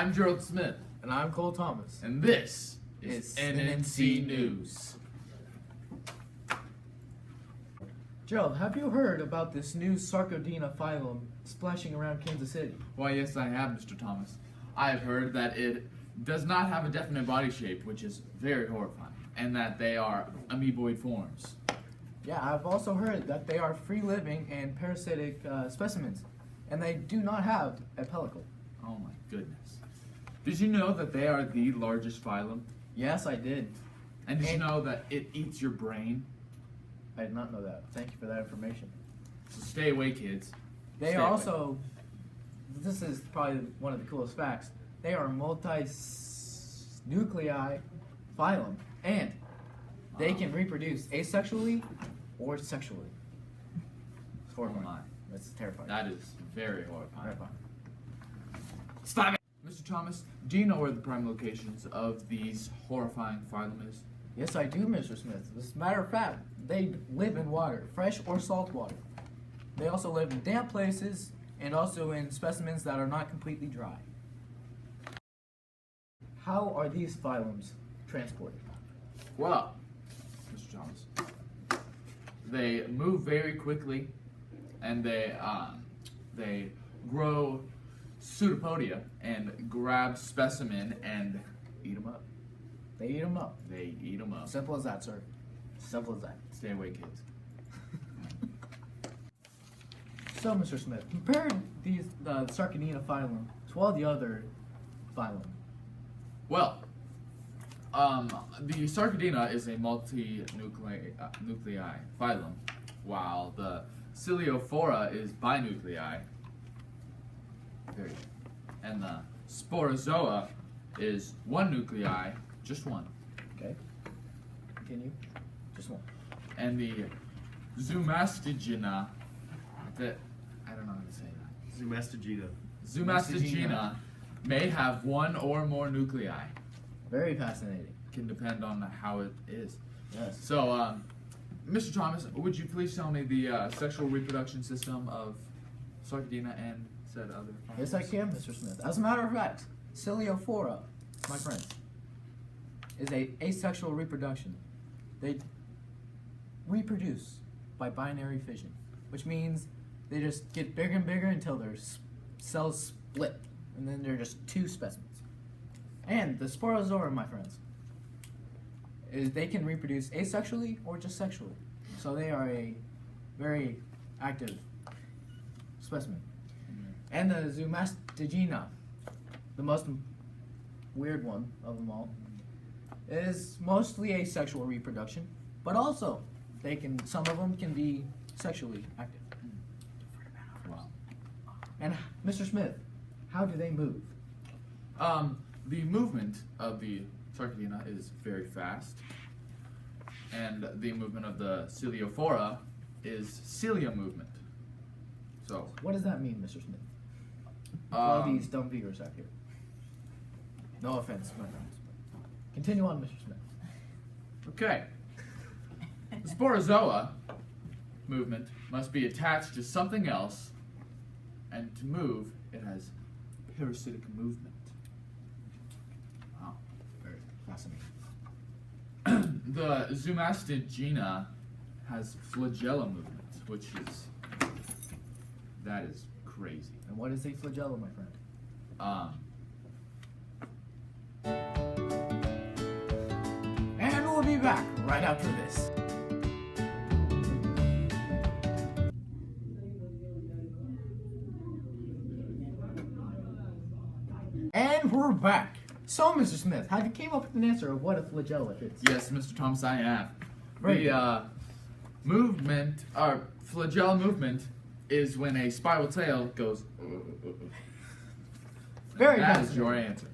I'm Gerald Smith, And I'm Cole Thomas. and this is It's NNC NNC News. Gerald, have you heard about this new Sarcodina phylum splashing around Kansas City? Why, yes, I have, Mr. Thomas. I have heard that it does not have a definite body shape, which is very horrifying, and that they are amoeboid forms. Yeah, I've also heard that they are free-living and parasitic specimens, and they do not have a pellicle. Oh my goodness. Did you know that they are the largest phylum? Yes, I did. And did you know that it eats your brain? I did not know that. Thank you for that information. So stay away, kids. They Stay are away. also, this is probably one of the coolest facts, they are multi-nuclei phylum, and they can reproduce asexually or sexually. It's horrifying. my. That's terrifying. That is very horrifying. Terrifying. Stop it! Mr. Thomas, do you know where the prime locations of these horrifying phylum is? Yes, I do, Mr. Smith. As a matter of fact, they live in water, fresh or salt water. They also live in damp places and also in specimens that are not completely dry. How are these phylums transported? Well, Mr. Thomas, they move very quickly, and they grow pseudopodia and grab specimen and eat them up. They eat them up. They eat them up. Simple as that, sir. Simple as that. Stay away, kids. So, Mr. Smith, compare the Sarcodina phylum to all the other phylum. Well, the Sarcodina is a multi-nuclei phylum, while the Ciliophora is binuclei. Very good. And the Sporozoa is one nuclei, just one. Okay. Continue. Just one. And the Zoomastigina, that I don't know how to say that. Zoomastigina. Zoomastigina may have one or more nuclei. Very fascinating. Can depend on how it is. Yes. So, Mr. Thomas, would you please tell me the sexual reproduction system of Sarcodina and said other? Yes, I can, Mr. Smith. As a matter of fact, Ciliophora, my friends, is a asexual reproduction. They reproduce by binary fission, which means they just get bigger and bigger until their cells split, and then they're just two specimens. And the Sporozoa, my friends, is they can reproduce asexually or just sexually. So they are a very active specimen. And the Zoomastigina, the most weird one of them all, is mostly asexual reproduction, but also some of them can be sexually active. Wow. And Mr. Smith, how do they move? The movement of the Sarcodina is very fast, and the movement of the Ciliophora is cilia movement. So, What does that mean, Mr. Smith? For all these dumb viewers out here. No offense, my friends. Continue on, Mr. Smith. okay. The Sporozoa movement must be attached to something else, and to move, it has parasitic movement. Wow, very fascinating. The Zoomastigina has flagella movement, which is crazy. And what is a flagella, my friend? And we'll be back right after this. And we're back. So, Mr. Smith, have you came up with an answer of what a flagella is? Yes, Mr. Thomas, I have. Very The movement, or flagella movement, is when a spiral tail goes. Very That fascinating. is your answer.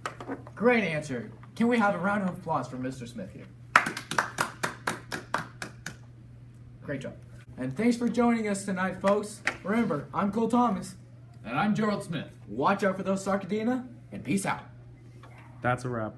Great answer. Can we have a round of applause for Mr. Smith here? Great job. And thanks for joining us tonight, folks. Remember, I'm Cole Thomas. And I'm Gerald Smith. Watch out for those Sarcodina, and peace out. That's a wrap.